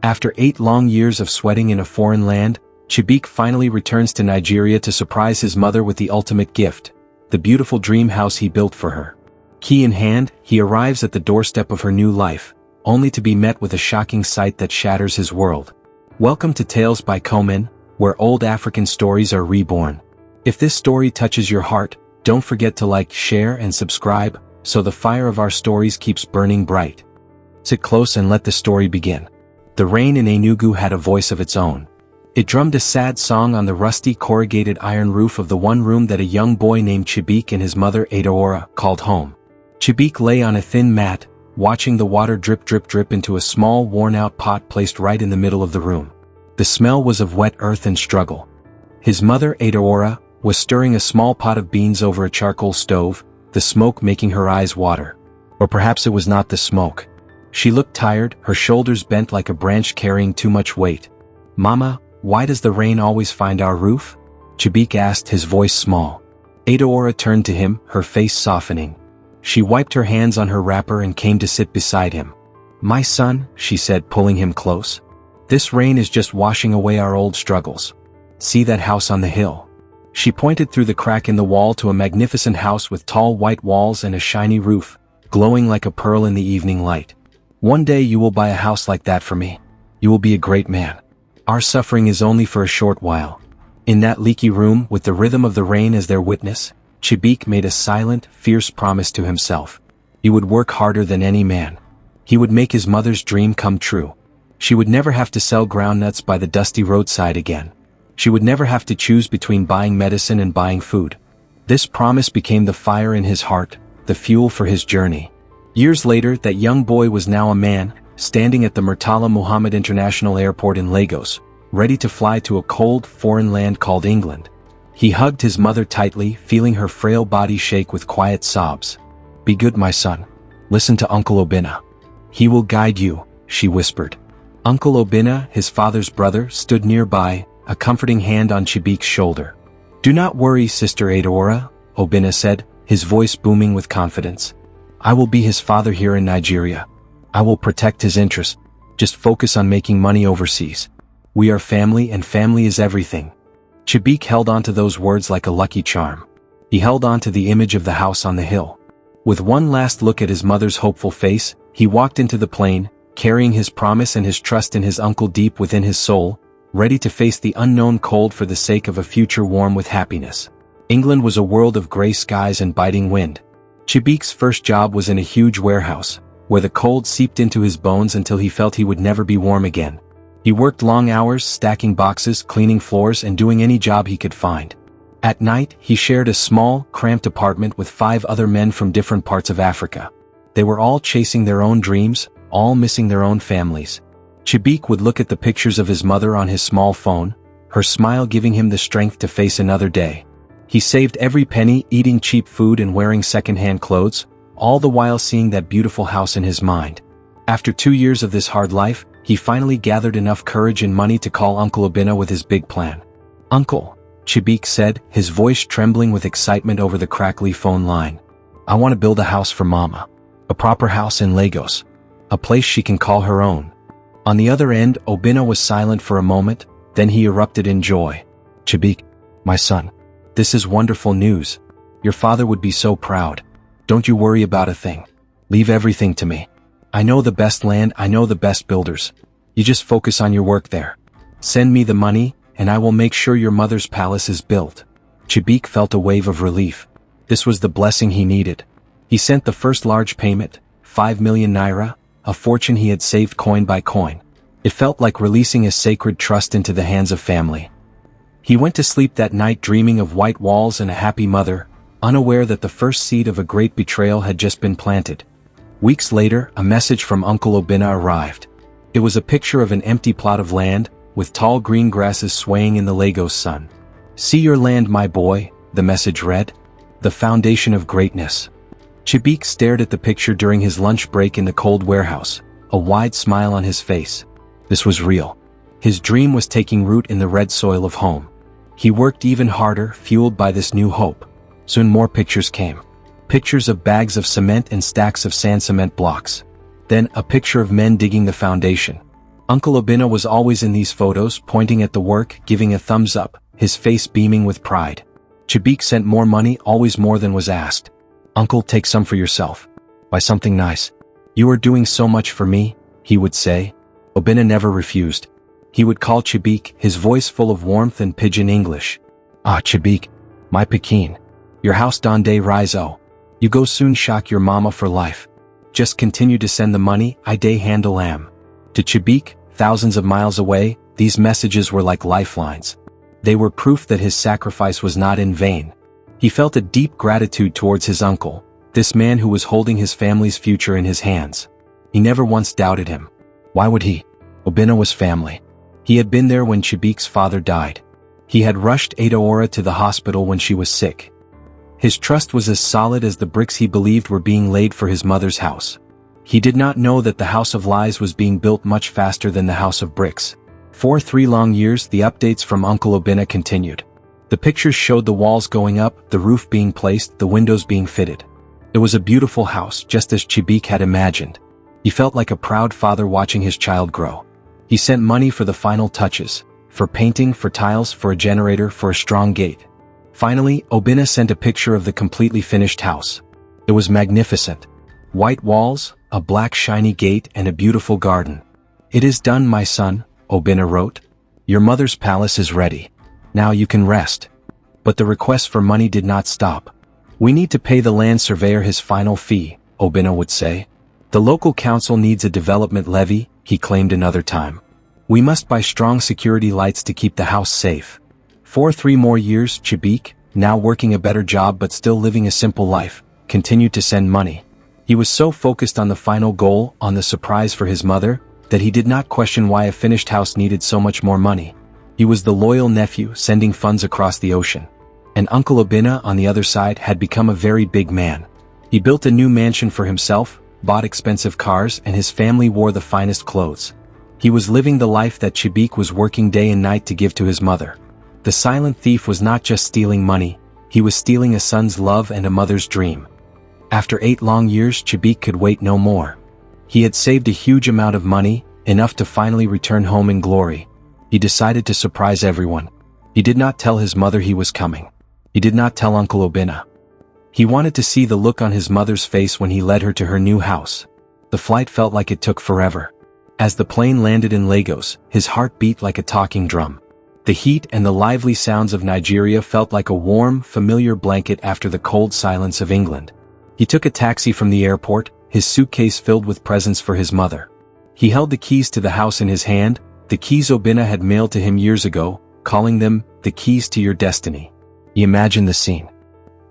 After 8 long years of sweating in a foreign land, Chibuike finally returns to Nigeria to surprise his mother with the ultimate gift, the beautiful dream house he built for her. Key in hand, he arrives at the doorstep of her new life, only to be met with a shocking sight that shatters his world. Welcome to Tales by Khomen, where old African stories are reborn. If this story touches your heart, don't forget to like, share, and subscribe, so the fire of our stories keeps burning bright. Sit close and let the story begin. The rain in Enugu had a voice of its own. It drummed a sad song on the rusty corrugated iron roof of the one room that a young boy named Chibuike and his mother Diaspora called home. Chibuike lay on a thin mat, watching the water drip drip drip into a small worn-out pot placed right in the middle of the room. The smell was of wet earth and struggle. His mother Diaspora was stirring a small pot of beans over a charcoal stove, the smoke making her eyes water. Or perhaps it was not the smoke. She looked tired, her shoulders bent like a branch carrying too much weight. "Mama, why does the rain always find our roof?" Chibuike asked, his voice small. Diaspora turned to him, her face softening. She wiped her hands on her wrapper and came to sit beside him. "My son," she said, pulling him close. "This rain is just washing away our old struggles. See that house on the hill?" She pointed through the crack in the wall to a magnificent house with tall white walls and a shiny roof, glowing like a pearl in the evening light. "One day you will buy a house like that for me. You will be a great man. Our suffering is only for a short while." In that leaky room, with the rhythm of the rain as their witness, Chibuike made a silent, fierce promise to himself. He would work harder than any man. He would make his mother's dream come true. She would never have to sell groundnuts by the dusty roadside again. She would never have to choose between buying medicine and buying food. This promise became the fire in his heart, the fuel for his journey. Years later, that young boy was now a man, standing at the Murtala Muhammad International Airport in Lagos, ready to fly to a cold, foreign land called England. He hugged his mother tightly, feeling her frail body shake with quiet sobs. "Be good, my son. Listen to Uncle Obinna. He will guide you," she whispered. Uncle Obinna, his father's brother, stood nearby, a comforting hand on Chibuike's shoulder. "Do not worry, Sister Diaspora," Obinna said, his voice booming with confidence. "I will be his father here in Nigeria. I will protect his interests. Just focus on making money overseas. We are family and family is everything." Chibuike held on to those words like a lucky charm. He held on to the image of the house on the hill. With one last look at his mother's hopeful face, he walked into the plane, carrying his promise and his trust in his uncle deep within his soul, ready to face the unknown cold for the sake of a future warm with happiness. England was a world of gray skies and biting wind. Chibuike's first job was in a huge warehouse, where the cold seeped into his bones until he felt he would never be warm again. He worked long hours, stacking boxes, cleaning floors, and doing any job he could find. At night, he shared a small, cramped apartment with 5 other men from different parts of Africa. They were all chasing their own dreams, all missing their own families. Chibuike would look at the pictures of his mother on his small phone, her smile giving him the strength to face another day. He saved every penny, eating cheap food and wearing second-hand clothes, all the while seeing that beautiful house in his mind. After 2 years of this hard life, he finally gathered enough courage and money to call Uncle Obinna with his big plan. "Uncle," Chibuike said, his voice trembling with excitement over the crackly phone line. "I want to build a house for Mama. A proper house in Lagos. A place she can call her own." On the other end, Obinna was silent for a moment, then he erupted in joy. "Chibuike, my son. This is wonderful news. Your father would be so proud. Don't you worry about a thing. Leave everything to me. I know the best land, I know the best builders. You just focus on your work there. Send me the money, and I will make sure your mother's palace is built." Chibuike felt a wave of relief. This was the blessing he needed. He sent the first large payment, 5 million naira, a fortune he had saved coin by coin. It felt like releasing a sacred trust into the hands of family. He went to sleep that night dreaming of white walls and a happy mother, unaware that the first seed of a great betrayal had just been planted. Weeks later, a message from Uncle Obinna arrived. It was a picture of an empty plot of land, with tall green grasses swaying in the Lagos sun. "See your land, my boy," the message read. "The foundation of greatness." Chibuike stared at the picture during his lunch break in the cold warehouse, a wide smile on his face. This was real. His dream was taking root in the red soil of home. He worked even harder, fueled by this new hope. Soon more pictures came. Pictures of bags of cement and stacks of sand cement blocks. Then, a picture of men digging the foundation. Uncle Obinna was always in these photos, pointing at the work, giving a thumbs up, his face beaming with pride. Chibuike sent more money, always more than was asked. "Uncle, take some for yourself. Buy something nice. You are doing so much for me," he would say. Obinna never refused. He would call Chibuike, his voice full of warmth and pidgin English. "Ah, Chibuike, my Pekin. Your house don day rise oh. You go soon shock your mama for life. Just continue to send the money, I day handle am." To Chibuike, thousands of miles away, these messages were like lifelines. They were proof that his sacrifice was not in vain. He felt a deep gratitude towards his uncle, this man who was holding his family's future in his hands. He never once doubted him. Why would he? Obinna was family. He had been there when Chibuike's father died. He had rushed Adaora to the hospital when she was sick. His trust was as solid as the bricks he believed were being laid for his mother's house. He did not know that the house of lies was being built much faster than the house of bricks. For 3 long years, the updates from Uncle Obinna continued. The pictures showed the walls going up, the roof being placed, the windows being fitted. It was a beautiful house, just as Chibuike had imagined. He felt like a proud father watching his child grow. He sent money for the final touches, for painting, for tiles, for a generator, for a strong gate. Finally, Obinna sent a picture of the completely finished house. It was magnificent. White walls, a black shiny gate, and a beautiful garden. "It is done, my son," Obinna wrote. "Your mother's palace is ready. Now you can rest." But the request for money did not stop. "We need to pay the land surveyor his final fee," Obinna would say. "The local council needs a development levy," he claimed another time. "We must buy strong security lights to keep the house safe." For 3 more years, Chibuike, now working a better job but still living a simple life, continued to send money. He was so focused on the final goal, on the surprise for his mother, that he did not question why a finished house needed so much more money. He was the loyal nephew sending funds across the ocean. And Uncle Obinna, on the other side, had become a very big man. He built a new mansion for himself, bought expensive cars, and his family wore the finest clothes. He was living the life that Chibuike was working day and night to give to his mother. The silent thief was not just stealing money, he was stealing a son's love and a mother's dream. After 8 long years, Chibuike could wait no more. He had saved a huge amount of money, enough to finally return home in glory. He decided to surprise everyone. He did not tell his mother he was coming. He did not tell Uncle Obinna. He wanted to see the look on his mother's face when he led her to her new house. The flight felt like it took forever. As the plane landed in Lagos, his heart beat like a talking drum. The heat and the lively sounds of Nigeria felt like a warm, familiar blanket after the cold silence of England. He took a taxi from the airport, his suitcase filled with presents for his mother. He held the keys to the house in his hand, the keys Obinna had mailed to him years ago, calling them, "the keys to your destiny." He imagined the scene.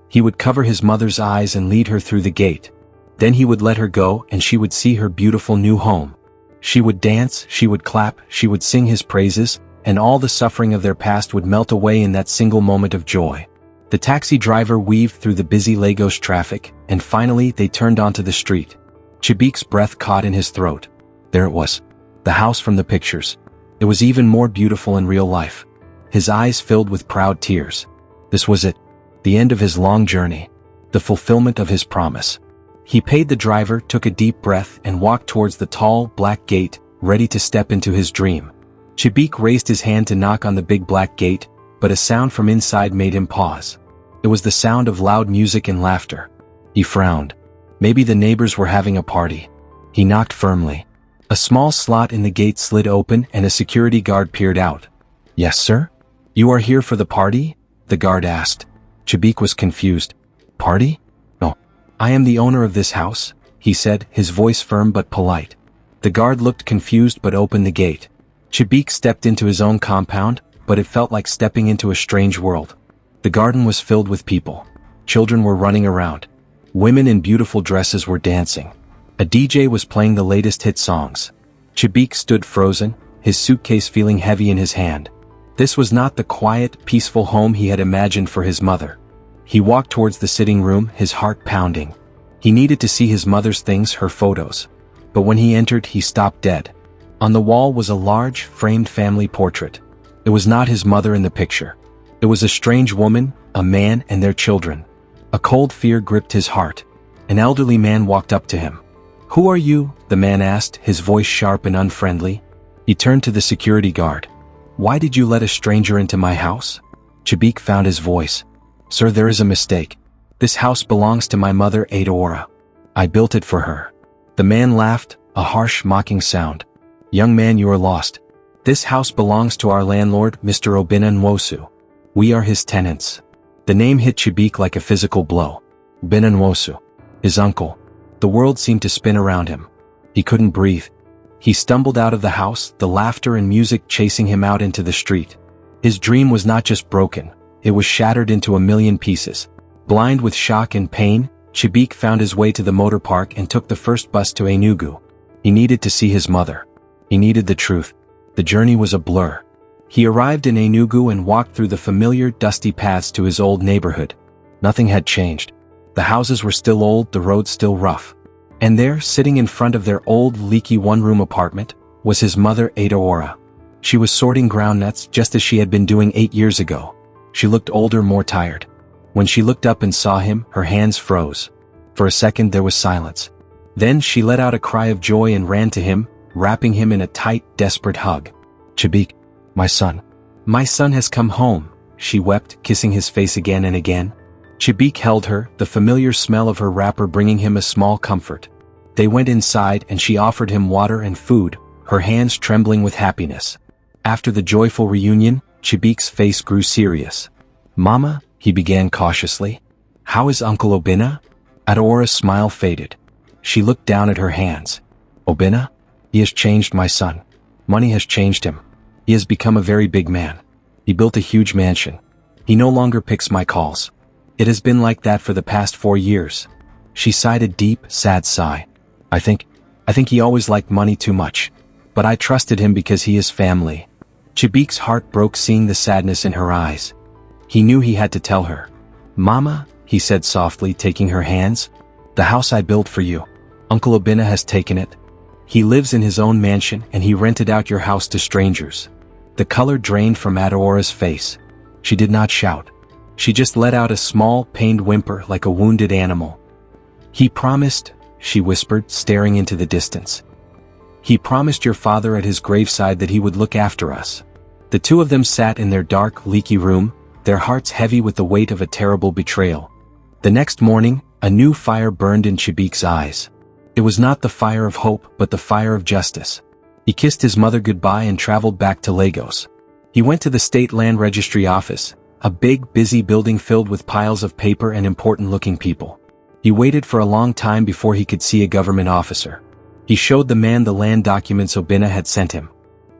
He would cover his mother's eyes and lead her through the gate. Then he would let her go and she would see her beautiful new home. She would dance, she would clap, she would sing his praises, and all the suffering of their past would melt away in that single moment of joy. The taxi driver weaved through the busy Lagos traffic, and finally they turned onto the street. Chibuike's breath caught in his throat. There it was. The house from the pictures. It was even more beautiful in real life. His eyes filled with proud tears. This was it. The end of his long journey. The fulfillment of his promise. He paid the driver, took a deep breath, and walked towards the tall, black gate, ready to step into his dream. Chibuike raised his hand to knock on the big black gate, but a sound from inside made him pause. It was the sound of loud music and laughter. He frowned. Maybe the neighbors were having a party. He knocked firmly. A small slot in the gate slid open and a security guard peered out. "Yes, sir? You are here for the party?" the guard asked. Chibuike was confused. "Party? No. I am the owner of this house," he said, his voice firm but polite. The guard looked confused but opened the gate. Chibuike stepped into his own compound, but it felt like stepping into a strange world. The garden was filled with people. Children were running around. Women in beautiful dresses were dancing. A DJ was playing the latest hit songs. Chibuike stood frozen, his suitcase feeling heavy in his hand. This was not the quiet, peaceful home he had imagined for his mother. He walked towards the sitting room, his heart pounding. He needed to see his mother's things, her photos. But when he entered, he stopped dead. On the wall was a large, framed family portrait. It was not his mother in the picture. It was a strange woman, a man, and their children. A cold fear gripped his heart. An elderly man walked up to him. "Who are you?" the man asked, his voice sharp and unfriendly. He turned to the security guard. "Why did you let a stranger into my house?" Chibuike found his voice. "Sir, there is a mistake. This house belongs to my mother Adaora. I built it for her." The man laughed, a harsh, mocking sound. "Young man, you are lost. This house belongs to our landlord, Mr. Obinna Nwosu. We are his tenants." The name hit Chibuike like a physical blow. Obinna Nwosu. His uncle. The world seemed to spin around him. He couldn't breathe. He stumbled out of the house, the laughter and music chasing him out into the street. His dream was not just broken, it was shattered into a million pieces. Blind with shock and pain, Chibuike found his way to the motor park and took the first bus to Enugu. He needed to see his mother. He needed the truth. The journey was a blur. He arrived in Enugu and walked through the familiar, dusty paths to his old neighborhood. Nothing had changed. The houses were still old, the roads still rough. And there, sitting in front of their old, leaky one-room apartment, was his mother Adaora. She was sorting groundnuts just as she had been doing 8 years ago. She looked older, more tired. When she looked up and saw him, her hands froze. For a second there was silence. Then she let out a cry of joy and ran to him, wrapping him in a tight, desperate hug. "Chibuike, my son. My son has come home," she wept, kissing his face again and again. Chibuike held her, the familiar smell of her wrapper bringing him a small comfort. They went inside and she offered him water and food, her hands trembling with happiness. After the joyful reunion, Chibuike's face grew serious. "Mama," he began cautiously. "How is Uncle Obinna?" Adaora's smile faded. She looked down at her hands. "Obinna? He has changed, my son. Money has changed him. He has become a very big man. He built a huge mansion. He no longer picks my calls. It has been like that for the past 4 years." She sighed a deep, sad sigh. I think he always liked money too much. But I trusted him because he is family." Chibuike's heart broke seeing the sadness in her eyes. He knew he had to tell her. "Mama," he said softly, taking her hands, "the house I built for you. Uncle Obinna has taken it. He lives in his own mansion and he rented out your house to strangers." The color drained from Adaora's face. She did not shout. She just let out a small, pained whimper like a wounded animal. "He promised," she whispered, staring into the distance. "He promised your father at his graveside that he would look after us." The two of them sat in their dark, leaky room, their hearts heavy with the weight of a terrible betrayal. The next morning, a new fire burned in Chibuike's eyes. It was not the fire of hope, but the fire of justice. He kissed his mother goodbye and traveled back to Lagos. He went to the State Land Registry office, a big, busy building filled with piles of paper and important-looking people. He waited for a long time before he could see a government officer. He showed the man the land documents Obinna had sent him.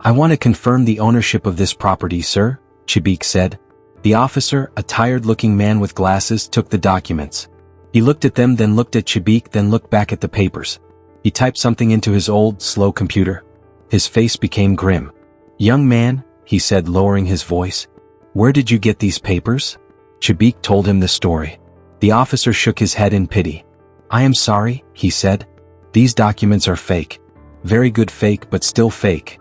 "I want to confirm the ownership of this property, sir," Chibuike said. The officer, a tired-looking man with glasses, took the documents. He looked at them, then looked at Chibuike, then looked back at the papers. He typed something into his old, slow computer. His face became grim. "Young man," he said, lowering his voice, "where did you get these papers?" Chibuike told him the story. The officer shook his head in pity. "I am sorry," he said. "These documents are fake. Very good fake, but still fake."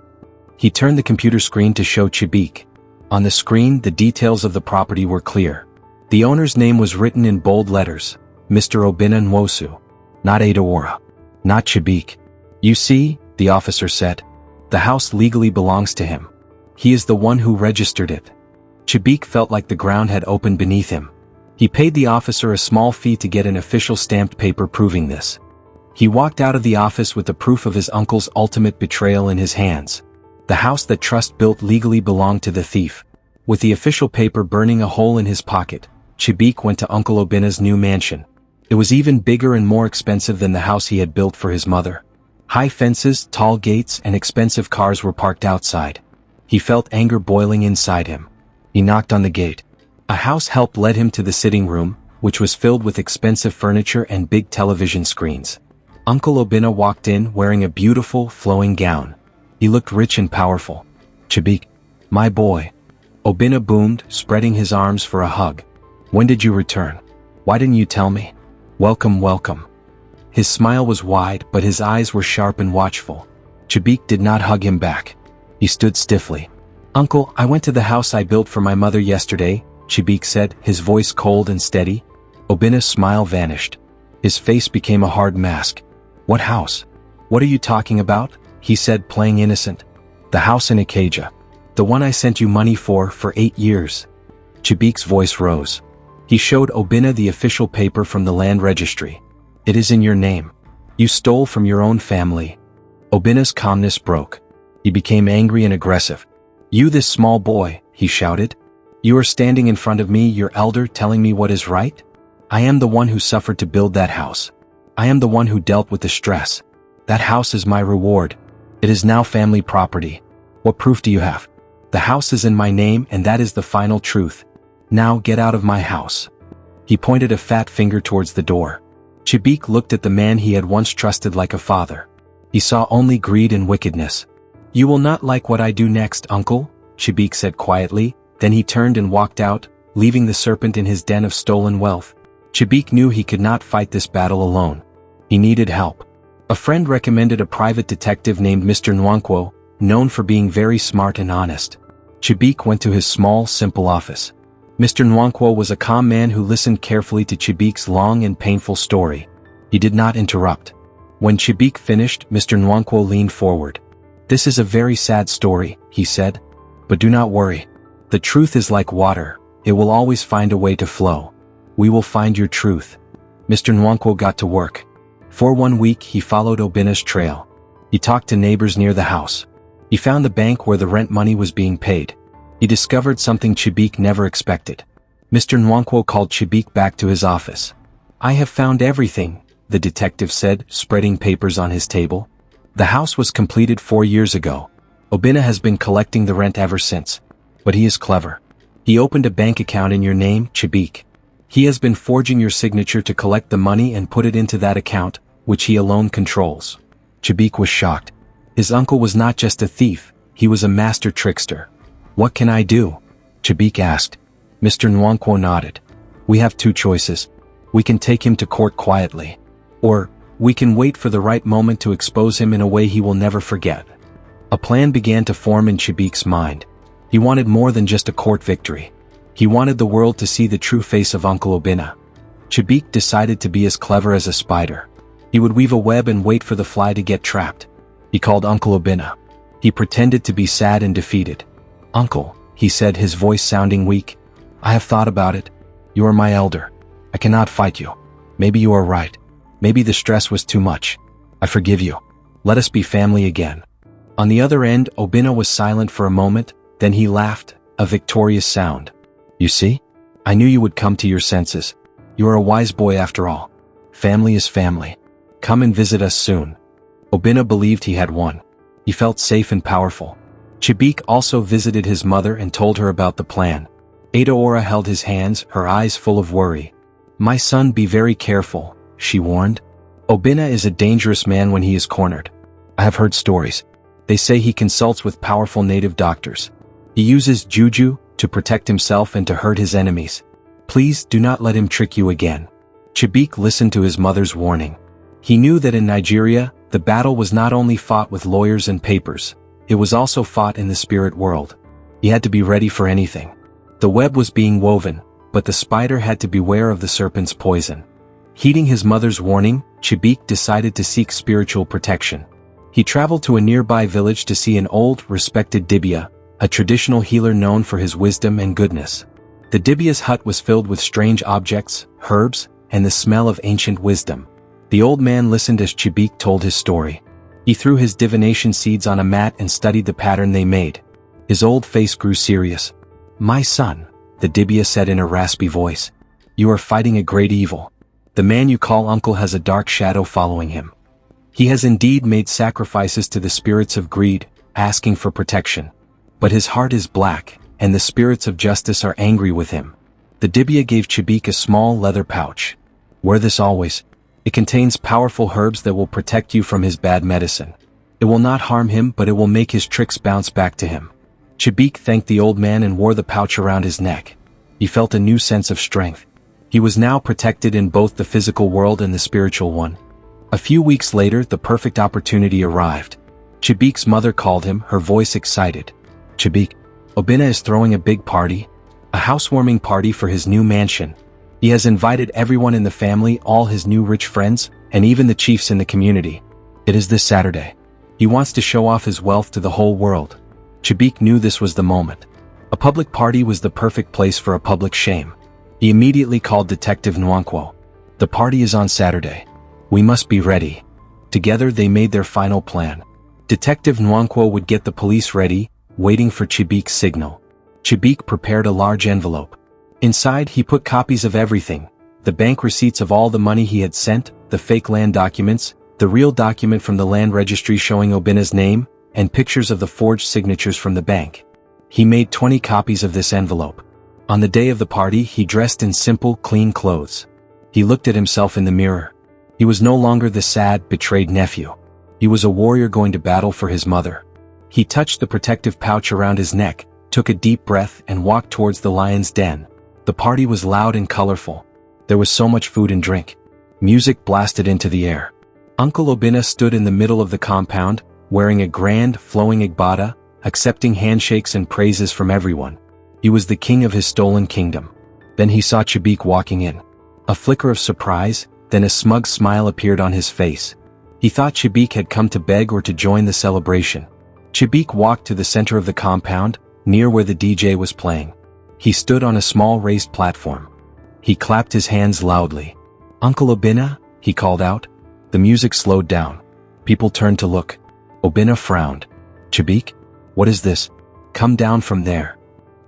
He turned the computer screen to show Chibuike. On the screen, the details of the property were clear. The owner's name was written in bold letters, Mr. Obinna Nwosu. Not Adaora. Not Chibuike. "You see," the officer said, "the house legally belongs to him. He is the one who registered it." Chibuike felt like the ground had opened beneath him. He paid the officer a small fee to get an official stamped paper proving this. He walked out of the office with the proof of his uncle's ultimate betrayal in his hands. The house that Trust built legally belonged to the thief. With the official paper burning a hole in his pocket, Chibuike went to Uncle Obinna's new mansion. It was even bigger and more expensive than the house he had built for his mother. High fences, tall gates, and expensive cars were parked outside. He felt anger boiling inside him. He knocked on the gate. A house help led him to the sitting room, which was filled with expensive furniture and big television screens. Uncle Obinna walked in wearing a beautiful, flowing gown. He looked rich and powerful. "Chibuike, my boy." Obinna boomed, spreading his arms for a hug. "When did you return? Why didn't you tell me? Welcome, welcome." His smile was wide, but his eyes were sharp and watchful. Chibuike did not hug him back. He stood stiffly. "Uncle, I went to the house I built for my mother yesterday," Chibuike said, his voice cold and steady. Obinna's smile vanished. His face became a hard mask. "What house? What are you talking about?" he said, playing innocent. The house in Ikeja. The one I sent you money for 8 years. Chibuike's voice rose. He showed Obinna the official paper from the land registry. It is in your name. You stole from your own family. Obinna's calmness broke. He became angry and aggressive. You, this small boy, he shouted. You are standing in front of me, your elder, telling me what is right? I am the one who suffered to build that house. I am the one who dealt with the stress. That house is my reward. It is now family property. What proof do you have? The house is in my name, and that is the final truth. Now get out of my house. He pointed a fat finger towards the door. Chibuike looked at the man he had once trusted like a father. He saw only greed and wickedness. You will not like what I do next, uncle, Chibuike said quietly. Then he turned and walked out, leaving the serpent in his den of stolen wealth. Chibuike knew he could not fight this battle alone. He needed help. A friend recommended a private detective named Mr. Nwankwo, known for being very smart and honest. Chibuike went to his small, simple office. Mr. Nwankwo was a calm man who listened carefully to Chibuike's long and painful story. He did not interrupt. When Chibuike finished, Mr. Nwankwo leaned forward. This is a very sad story, he said. But do not worry. The truth is like water. It will always find a way to flow. We will find your truth. Mr. Nwankwo got to work. For 1 week, he followed Obinna's trail. He talked to neighbors near the house. He found the bank where the rent money was being paid. He discovered something Chibuike never expected. Mr. Nwankwo called Chibuike back to his office. I have found everything, the detective said, spreading papers on his table. The house was completed 4 years ago. Obinna has been collecting the rent ever since. But he is clever. He opened a bank account in your name, Chibuike. He has been forging your signature to collect the money and put it into that account, which he alone controls. Chibuike was shocked. His uncle was not just a thief, he was a master trickster. What can I do? Chibuike asked. Mr. Nwankwo nodded. We have 2 choices. We can take him to court quietly. Or, we can wait for the right moment to expose him in a way he will never forget. A plan began to form in Chibuike's mind. He wanted more than just a court victory. He wanted the world to see the true face of Uncle Obinna. Chibuike decided to be as clever as a spider. He would weave a web and wait for the fly to get trapped. He called Uncle Obinna. He pretended to be sad and defeated. Uncle, he said, his voice sounding weak. I have thought about it. You are my elder. I cannot fight you. Maybe you are right. Maybe the stress was too much. I forgive you. Let us be family again. On the other end, Obinna was silent for a moment, then he laughed, a victorious sound. You see? I knew you would come to your senses. You are a wise boy after all. Family is family. Come and visit us soon. Obinna believed he had won. He felt safe and powerful. Chibuike also visited his mother and told her about the plan. Adaora held his hands, her eyes full of worry. My son, be very careful, she warned. Obinna is a dangerous man when he is cornered. I have heard stories. They say he consults with powerful native doctors. He uses juju to protect himself and to hurt his enemies. Please do not let him trick you again. Chibuike listened to his mother's warning. He knew that in Nigeria, the battle was not only fought with lawyers and papers, it was also fought in the spirit world. He had to be ready for anything. The web was being woven, but the spider had to beware of the serpent's poison. Heeding his mother's warning, Chibuike decided to seek spiritual protection. He traveled to a nearby village to see an old, respected Dibia, a traditional healer known for his wisdom and goodness. The Dibia's hut was filled with strange objects, herbs, and the smell of ancient wisdom. The old man listened as Chibuike told his story. He threw his divination seeds on a mat and studied the pattern they made. His old face grew serious. My son, the Dibia said in a raspy voice, you are fighting a great evil. The man you call uncle has a dark shadow following him. He has indeed made sacrifices to the spirits of greed, asking for protection. But his heart is black, and the spirits of justice are angry with him. The Dibia gave Chibuike a small leather pouch. Wear this always. It contains powerful herbs that will protect you from his bad medicine. It will not harm him, but it will make his tricks bounce back to him. Chibuike thanked the old man and wore the pouch around his neck. He felt a new sense of strength. He was now protected in both the physical world and the spiritual one. A few weeks later, the perfect opportunity arrived. Chibuike's mother called him, her voice excited. Chibuike, Obinna is throwing a big party. A housewarming party for his new mansion. He has invited everyone in the family, all his new rich friends, and even the chiefs in the community. It is this Saturday. He wants to show off his wealth to the whole world. Chibuike knew this was the moment. A public party was the perfect place for a public shame. He immediately called Detective Nwankwo. The party is on Saturday. We must be ready. Together they made their final plan. Detective Nwankwo would get the police ready, waiting for Chibuike's signal. Chibuike prepared a large envelope. Inside he put copies of everything: the bank receipts of all the money he had sent, the fake land documents, the real document from the land registry showing Obinna's name, and pictures of the forged signatures from the bank. He made 20 copies of this envelope. On the day of the party he dressed in simple, clean clothes. He looked at himself in the mirror. He was no longer the sad, betrayed nephew. He was a warrior going to battle for his mother. He touched the protective pouch around his neck, took a deep breath and walked towards the lion's den. The party was loud and colorful. There was so much food and drink. Music blasted into the air. Uncle Obinna stood in the middle of the compound, wearing a grand, flowing agbada, accepting handshakes and praises from everyone. He was the king of his stolen kingdom. Then he saw Chibuike walking in. A flicker of surprise, then a smug smile appeared on his face. He thought Chibuike had come to beg or to join the celebration. Chibuike walked to the center of the compound, near where the DJ was playing. He stood on a small raised platform. He clapped his hands loudly. "Uncle Obinna," he called out. The music slowed down. People turned to look. Obinna frowned. "Chibuike? What is this? Come down from there."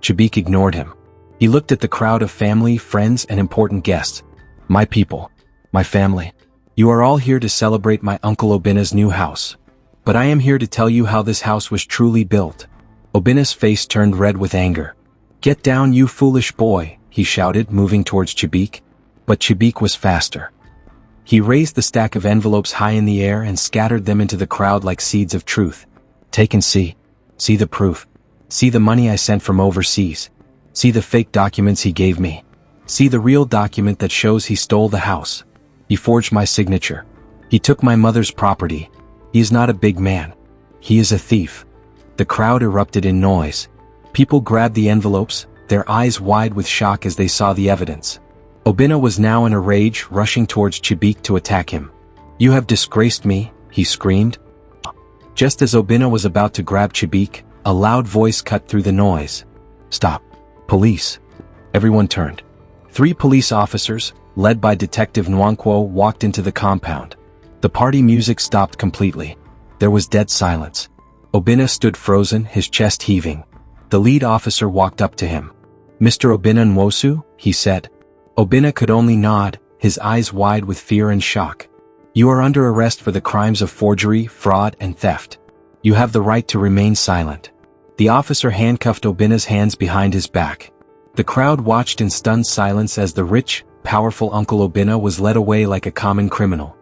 Chibuike ignored him. He looked at the crowd of family, friends, and important guests. "My people. My family. You are all here to celebrate my Uncle Obinna's new house. But I am here to tell you how this house was truly built." Obinna's face turned red with anger. "Get down, you foolish boy," he shouted, moving towards Chibuike. But Chibuike was faster. He raised the stack of envelopes high in the air and scattered them into the crowd like seeds of truth. "Take and see. See the proof. See the money I sent from overseas. See the fake documents he gave me. See the real document that shows he stole the house. He forged my signature. He took my mother's property. He is not a big man. He is a thief." The crowd erupted in noise. People grabbed the envelopes, their eyes wide with shock as they saw the evidence. Obinna was now in a rage, rushing towards Chibuike to attack him. "You have disgraced me," he screamed. Just as Obinna was about to grab Chibuike, a loud voice cut through the noise. "Stop. Police." Everyone turned. 3 police officers, led by Detective Nwankwo, walked into the compound. The party music stopped completely. There was dead silence. Obinna stood frozen, his chest heaving. The lead officer walked up to him. "Mr. Obinna Nwosu?" he said. Obinna could only nod, his eyes wide with fear and shock. "You are under arrest for the crimes of forgery, fraud, and theft. You have the right to remain silent." The officer handcuffed Obinna's hands behind his back. The crowd watched in stunned silence as the rich, powerful Uncle Obinna was led away like a common criminal.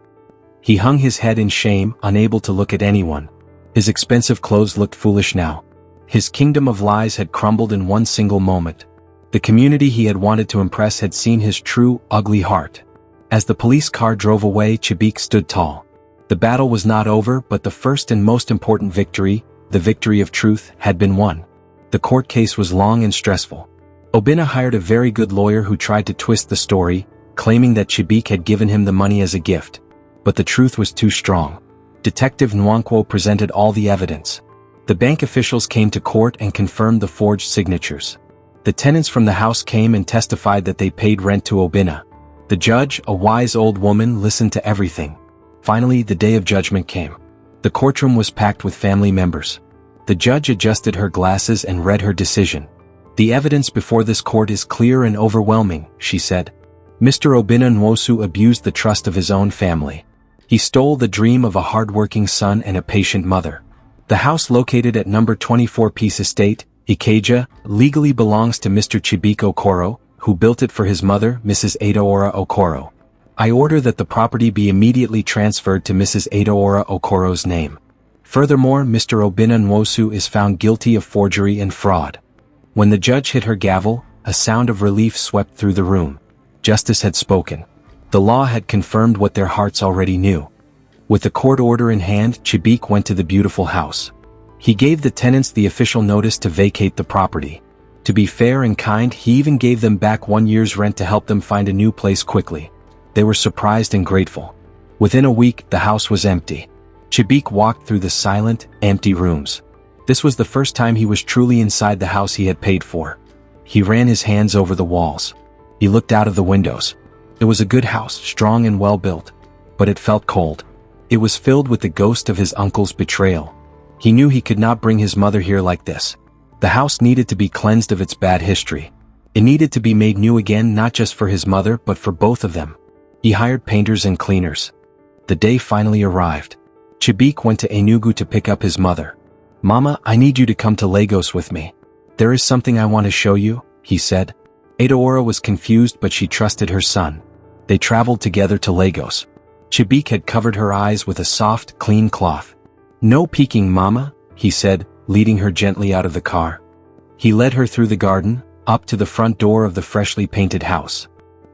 He hung his head in shame, unable to look at anyone. His expensive clothes looked foolish now. His kingdom of lies had crumbled in one single moment. The community he had wanted to impress had seen his true, ugly heart. As the police car drove away, Chibuike stood tall. The battle was not over, but the first and most important victory, the victory of truth, had been won. The court case was long and stressful. Obinna hired a very good lawyer who tried to twist the story, claiming that Chibuike had given him the money as a gift. But the truth was too strong. Detective Nwankwo presented all the evidence. The bank officials came to court and confirmed the forged signatures. The tenants from the house came and testified that they paid rent to Obinna. The judge, a wise old woman, listened to everything. Finally, the day of judgment came. The courtroom was packed with family members. The judge adjusted her glasses and read her decision. "The evidence before this court is clear and overwhelming," she said. "Mr. Obinna Nwosu abused the trust of his own family. He stole the dream of a hard-working son and a patient mother. The house located at number 24 Peace Estate, Ikeja, legally belongs to Mr. Chibuike Okoro, who built it for his mother, Mrs. Adaora Okoro. I order that the property be immediately transferred to Mrs. Adaora Okoro's name. Furthermore, Mr. Obinna Nwosu is found guilty of forgery and fraud." When the judge hit her gavel, a sound of relief swept through the room. Justice had spoken. The law had confirmed what their hearts already knew. With the court order in hand, Chibuike went to the beautiful house. He gave the tenants the official notice to vacate the property. To be fair and kind, he even gave them back 1 year's rent to help them find a new place quickly. They were surprised and grateful. Within a week, the house was empty. Chibuike walked through the silent, empty rooms. This was the first time he was truly inside the house he had paid for. He ran his hands over the walls. He looked out of the windows. It was a good house, strong and well built. But it felt cold. It was filled with the ghost of his uncle's betrayal. He knew he could not bring his mother here like this. The house needed to be cleansed of its bad history. It needed to be made new again, not just for his mother but for both of them. He hired painters and cleaners. The day finally arrived. Chibuike went to Enugu to pick up his mother. "Mama, I need you to come to Lagos with me. There is something I want to show you," he said. Adaora was confused, but she trusted her son. They traveled together to Lagos. Chibuike had covered her eyes with a soft, clean cloth. "No peeking, Mama," he said, leading her gently out of the car. He led her through the garden, up to the front door of the freshly painted house.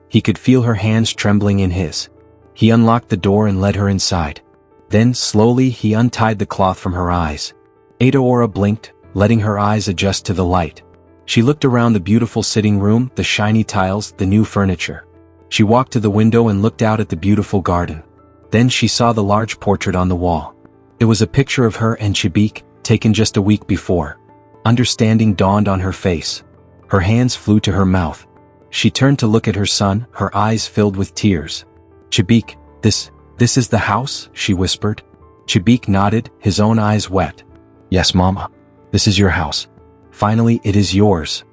He could feel her hands trembling in his. He unlocked the door and led her inside. Then, slowly, he untied the cloth from her eyes. Adaora blinked, letting her eyes adjust to the light. She looked around the beautiful sitting room, the shiny tiles, the new furniture. She walked to the window and looked out at the beautiful garden. Then she saw the large portrait on the wall. It was a picture of her and Chibuike, taken just a week before. Understanding dawned on her face. Her hands flew to her mouth. She turned to look at her son, her eyes filled with tears. "Chibuike, this is the house?" she whispered. Chibuike nodded, his own eyes wet. "Yes, Mama. This is your house. Finally, it is yours."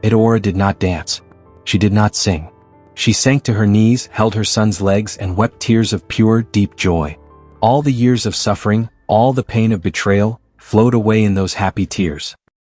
Adaora did not dance. She did not sing. She sank to her knees, held her son's legs, and wept tears of pure, deep joy. All the years of suffering, all the pain of betrayal, flowed away in those happy tears.